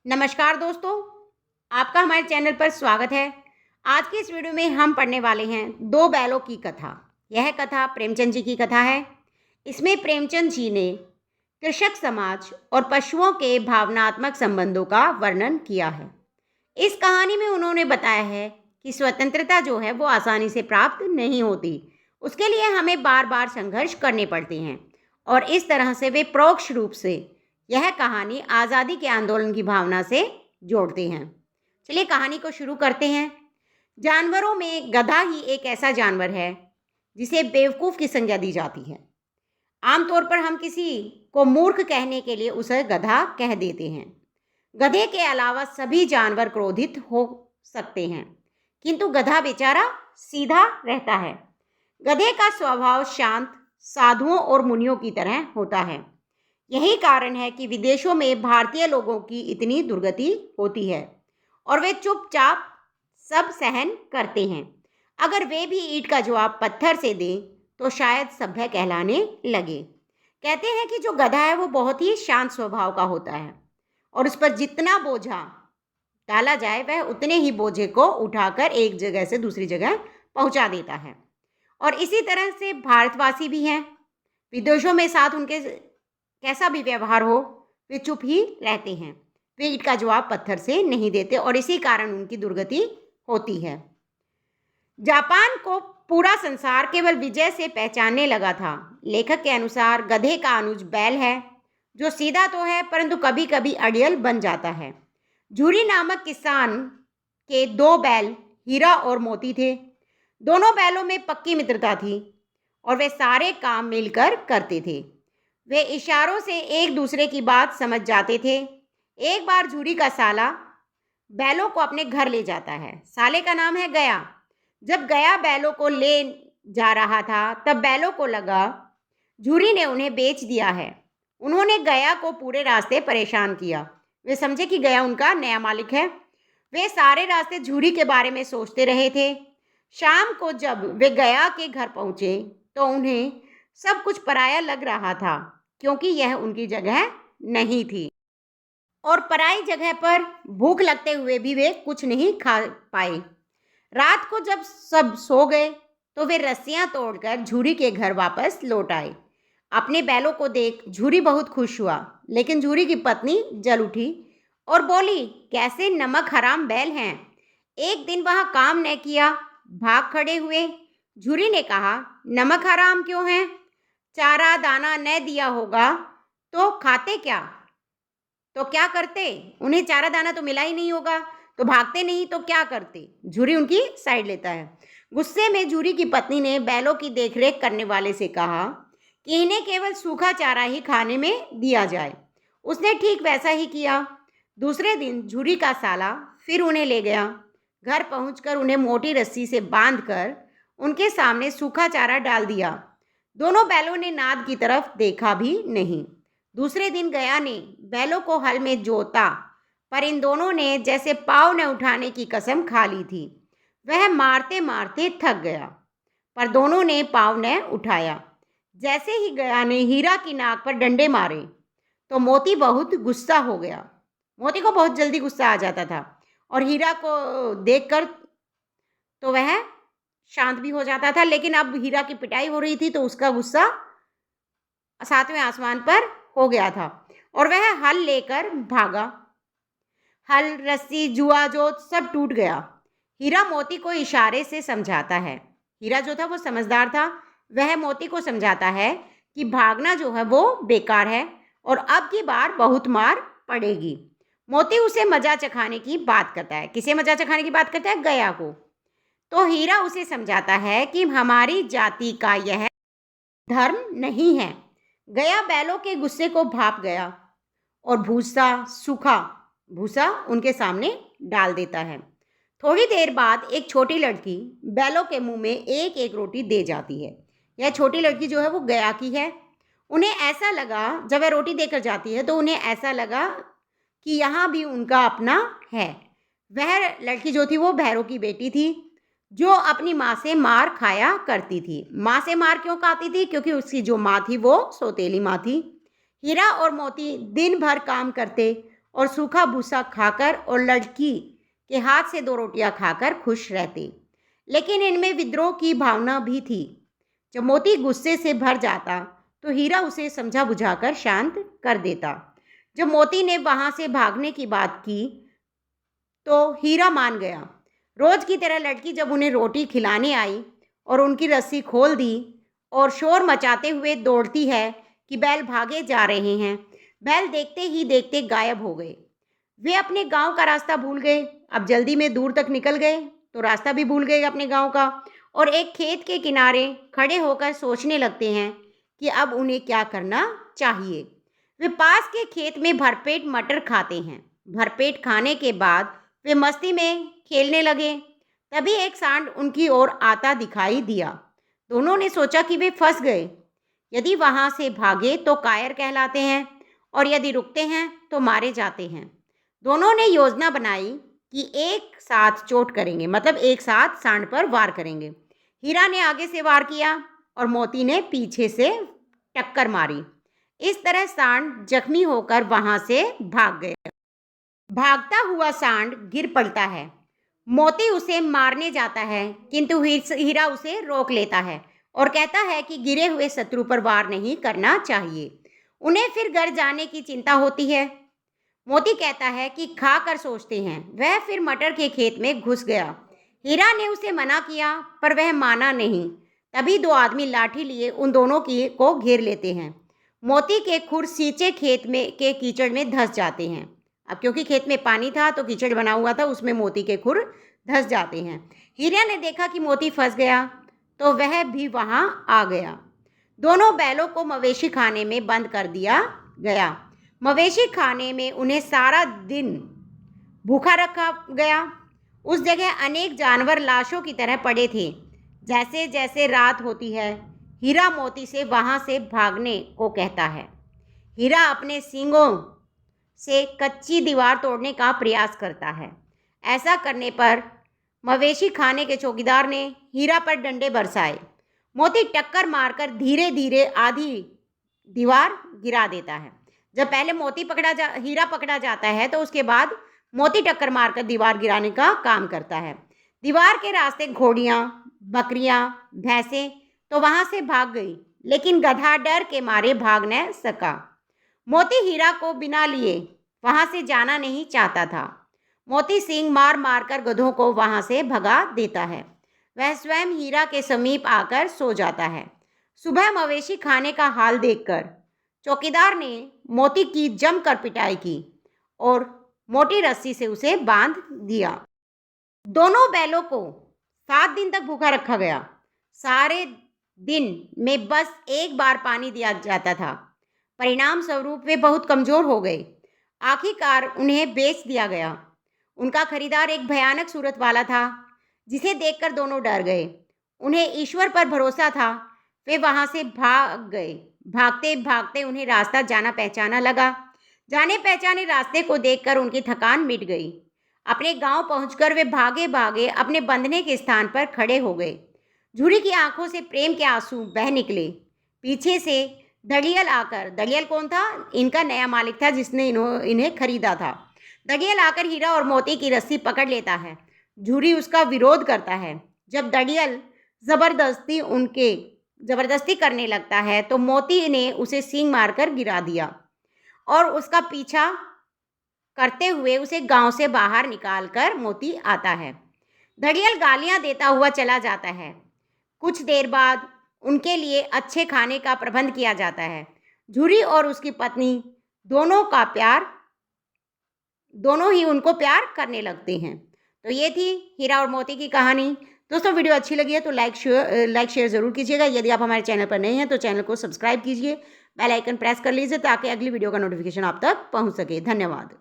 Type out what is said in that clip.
नमस्कार दोस्तों, आपका हमारे चैनल पर स्वागत है। आज की इस वीडियो में हम पढ़ने वाले हैं दो बैलों की कथा। यह कथा प्रेमचंद जी की कथा है। इसमें प्रेमचंद जी ने कृषक समाज और पशुओं के भावनात्मक संबंधों का वर्णन किया है। इस कहानी में उन्होंने बताया है कि स्वतंत्रता जो है वो आसानी से प्राप्त नहीं होती, उसके लिए हमें बार बार संघर्ष करने पड़ते हैं और इस तरह से वे परोक्ष रूप से यह कहानी आज़ादी के आंदोलन की भावना से जोड़ते हैं। चलिए कहानी को शुरू करते हैं। जानवरों में गधा ही एक ऐसा जानवर है जिसे बेवकूफ़ की संज्ञा दी जाती है। आमतौर पर हम किसी को मूर्ख कहने के लिए उसे गधा कह देते हैं। गधे के अलावा सभी जानवर क्रोधित हो सकते हैं, किंतु गधा बेचारा सीधा रहता है। गधे का स्वभाव शांत, साधुओं और मुनियों की तरह होता है। यही कारण है कि विदेशों में भारतीय लोगों की इतनी दुर्गति होती है और वे चुपचाप सब सहन करते हैं। अगर वे भी ईंट का जवाब पत्थर से दें तो शायद सभ्य कहलाने लगे। कहते हैं कि जो गधा है वो बहुत ही शांत स्वभाव का होता है और उस पर जितना बोझा डाला जाए वह उतने ही बोझे को उठाकर एक जगह से दूसरी जगह पहुंचा देता है। और इसी तरह से भारतवासी भी हैं। विदेशों में साथ उनके कैसा भी व्यवहार हो वे चुप ही रहते हैं। वे ईंट का जवाब पत्थर से नहीं देते और इसी कारण उनकी दुर्गति होती है। जापान को पूरा संसार केवल विजय से पहचानने लगा था। लेखक के अनुसार गधे का अनुज बैल है, जो सीधा तो है परंतु कभी कभी अड़ियल बन जाता है। झूरी नामक किसान के दो बैल हीरा और मोती थे। दोनों बैलों में पक्की मित्रता थी और वे सारे काम मिलकर करते थे। वे इशारों से एक दूसरे की बात समझ जाते थे। एक बार झूरी का साला बैलों को अपने घर ले जाता है। साले का नाम है गया। जब गया बैलों को ले जा रहा था तब बैलों को लगा झूरी ने उन्हें बेच दिया है। उन्होंने गया को पूरे रास्ते परेशान किया। वे समझे कि गया उनका नया मालिक है। वे सारे रास्ते झूरी के बारे में सोचते रहे थे। शाम को जब वे गया के घर पहुंचे तो उन्हें सब कुछ पराया लग रहा था, क्योंकि यह उनकी जगह नहीं थी और पराई जगह पर भूख लगते हुए भी वे कुछ नहीं खा पाए। रात को जब सब सो गए तो वे रस्सियां तोड़कर झूरी के घर वापस लौट आए। अपने बैलों को देख झूरी बहुत खुश हुआ, लेकिन झूरी की पत्नी जल उठी और बोली, कैसे नमक हराम बैल हैं, एक दिन वह काम न किया, भाग खड़े हुए। झूरी ने कहा, नमक हराम क्यों है? चारा दाना न दिया होगा तो खाते क्या? तो क्या करते? उन्हें चारा दाना तो मिला ही नहीं होगा, तो भागते नहीं तो क्या करते? झूरी उनकी साइड लेता है। गुस्से में झूरी की पत्नी ने बैलों की देखरेख करने वाले से कहा कि इन्हें केवल सूखा चारा ही खाने में दिया जाए। उसने ठीक वैसा ही किया। दूसरे दिन झूरी का साला फिर उन्हें ले गया। घर पहुंचकर उन्हें मोटी रस्सी से बांधकर उनके सामने सूखा चारा डाल दिया। दोनों बैलों ने नाद की तरफ देखा भी नहीं। दूसरे दिन गया ने बैलों को हल में जोता, पर इन दोनों ने जैसे पाँव न उठाने की कसम खा ली थी। वह मारते मारते थक गया, पर दोनों ने पाँव न उठाया। जैसे ही गया ने हीरा की नाक पर डंडे मारे तो मोती बहुत गुस्सा हो गया। मोती को बहुत जल्दी गुस्सा आ जाता था और हीरा को देखकर तो वह शांत भी हो जाता था, लेकिन अब हीरा की पिटाई हो रही थी तो उसका गुस्सा सातवें आसमान पर हो गया था और वह हल लेकर भागा। हल, रस्सी, जुआ जोत सब टूट गया। हीरा मोती को इशारे से समझाता है। हीरा जो था वो समझदार था। वह मोती को समझाता है कि भागना जो है वो बेकार है और अब की बार बहुत मार पड़ेगी। मोती उसे मजा चखाने की बात करता है। किसे मजा चखाने की बात करता है? गया को। तो हीरा उसे समझाता है कि हमारी जाति का यह धर्म नहीं है। गया बैलों के गुस्से को भाप गया और सूखा भूसा उनके सामने डाल देता है। थोड़ी देर बाद एक छोटी लड़की बैलों के मुंह में एक एक रोटी दे जाती है। यह छोटी लड़की जो है वो गया की है। उन्हें ऐसा लगा, जब वह रोटी देकर जाती है तो उन्हें ऐसा लगा कि यहाँ भी उनका अपना है। वह लड़की जो थी वो भैरों की बेटी थी, जो अपनी माँ से मार खाया करती थी। माँ से मार क्यों खाती थी? क्योंकि उसकी जो माँ थी वो सौतेली माँ थी। हीरा और मोती दिन भर काम करते और सूखा भूसा खाकर और लड़की के हाथ से 2 रोटियां खाकर खुश रहते। लेकिन इनमें विद्रोह की भावना भी थी। जब मोती गुस्से से भर जाता तो हीरा उसे समझा बुझाकर शांत कर देता। जब मोती ने वहां से भागने की बात की तो हीरा मान गया। रोज की तरह लड़की जब उन्हें रोटी खिलाने आई और उनकी रस्सी खोल दी और शोर मचाते हुए दौड़ती है कि बैल भागे जा रहे हैं, बैल देखते ही देखते गायब हो गए। वे अपने गांव का रास्ता भूल गए। अब जल्दी में दूर तक निकल गए तो रास्ता भी भूल गए अपने गांव का, और एक खेत के किनारे खड़े होकर सोचने लगते हैं कि अब उन्हें क्या करना चाहिए। वे पास के खेत में भरपेट मटर खाते हैं। भरपेट खाने के बाद वे मस्ती में खेलने लगे। तभी एक सांड उनकी ओर आता दिखाई दिया। दोनों ने सोचा कि वे फंस गए। यदि वहां से भागे तो कायर कहलाते हैं और यदि रुकते हैं तो मारे जाते हैं। दोनों ने योजना बनाई कि एक साथ चोट करेंगे, मतलब एक साथ सांड पर वार करेंगे। हीरा ने आगे से वार किया और मोती ने पीछे से टक्कर मारी। इस तरह सांड जख्मी होकर वहां से भाग गया। भागता हुआ सांड गिर पड़ता है। मोती उसे मारने जाता है किंतु हीरा उसे रोक लेता है और कहता है कि गिरे हुए शत्रु पर वार नहीं करना चाहिए। उन्हें फिर घर जाने की चिंता होती है। मोती कहता है कि खा कर सोचते हैं। वह फिर मटर के खेत में घुस गया। हीरा ने उसे मना किया पर वह माना नहीं। तभी 2 आदमी लाठी लिए उन दोनों को घेर लेते हैं। मोती के खुर सींचे खेत में के कीचड़ में धंस जाते हैं। अब क्योंकि खेत में पानी था तो कीचड़ बना हुआ था, उसमें मोती के खुर धंस जाते हैं। हीरा ने देखा कि मोती फंस गया तो वह भी वहां आ गया। दोनों बैलों को मवेशी खाने में बंद कर दिया गया। मवेशी खाने में उन्हें सारा दिन भूखा रखा गया। उस जगह अनेक जानवर लाशों की तरह पड़े थे। जैसे जैसे रात होती है, हीरा मोती से वहां से भागने को कहता है। हीरा अपने सींगों से कच्ची दीवार तोड़ने का प्रयास करता है। ऐसा करने पर मवेशी खाने के चौकीदार ने हीरा पर डंडे बरसाए। मोती टक्कर मारकर धीरे धीरे आधी दीवार गिरा देता है। जब पहले हीरा पकड़ा जाता है तो उसके बाद मोती टक्कर मारकर दीवार गिराने का काम करता है। दीवार के रास्ते घोड़ियाँ, बकरियाँ, भैंसें तो वहां से भाग गई, लेकिन गधा डर के मारे भाग न सका। मोती हीरा को बिना लिए वहां से जाना नहीं चाहता था। मोती सींग मार मार कर गधों को वहां से भगा देता है। वह स्वयं हीरा के समीप आकर सो जाता है। सुबह मवेशी खाने का हाल देखकर चौकीदार ने मोती की जमकर पिटाई की और मोटी रस्सी से उसे बांध दिया। दोनों बैलों को 7 दिन तक भूखा रखा गया। सारे दिन में बस एक बार पानी दिया जाता था। परिणाम स्वरूप वे बहुत कमजोर हो गए। आखिरकार उन्हें बेच दिया गया। उनका खरीदार एक भयानक सूरत वाला था, जिसे देखकर दोनों डर गए। उन्हें ईश्वर पर भरोसा था। वे वहां से भाग गए। भागते भागते उन्हें रास्ता जाना पहचाना लगा। जाने पहचाने रास्ते को देखकर उनकी थकान मिट गई। अपने गांव पहुंचकर वे भागे भागे अपने बंधने के स्थान पर खड़े हो गए। झूरी की आंखों से प्रेम के आंसू बह निकले। पीछे से दड़ियल आकर, दड़ियल कौन था? इनका नया मालिक था जिसने इन्हें खरीदा था। दड़ियल आकर हीरा और मोती की रस्सी पकड़ लेता है। झूरी उसका विरोध करता है। जब दड़ियल जबरदस्ती करने लगता है तो मोती ने उसे सींग मारकर गिरा दिया और उसका पीछा करते हुए उसे गांव से बाहर निकालकर मोती आता है। दड़ियल गालियां देता हुआ चला जाता है। कुछ देर बाद उनके लिए अच्छे खाने का प्रबंध किया जाता है। झूरी और उसकी पत्नी दोनों ही उनको प्यार करने लगते हैं। तो ये थी हीरा और मोती की कहानी। दोस्तों, वीडियो अच्छी लगी है तो लाइक शेयर ज़रूर कीजिएगा। यदि आप हमारे चैनल पर नए हैं तो चैनल को सब्सक्राइब कीजिए, बेल आइकन प्रेस कर लीजिए ताकि अगली वीडियो का नोटिफिकेशन आप तक पहुंच सके। धन्यवाद।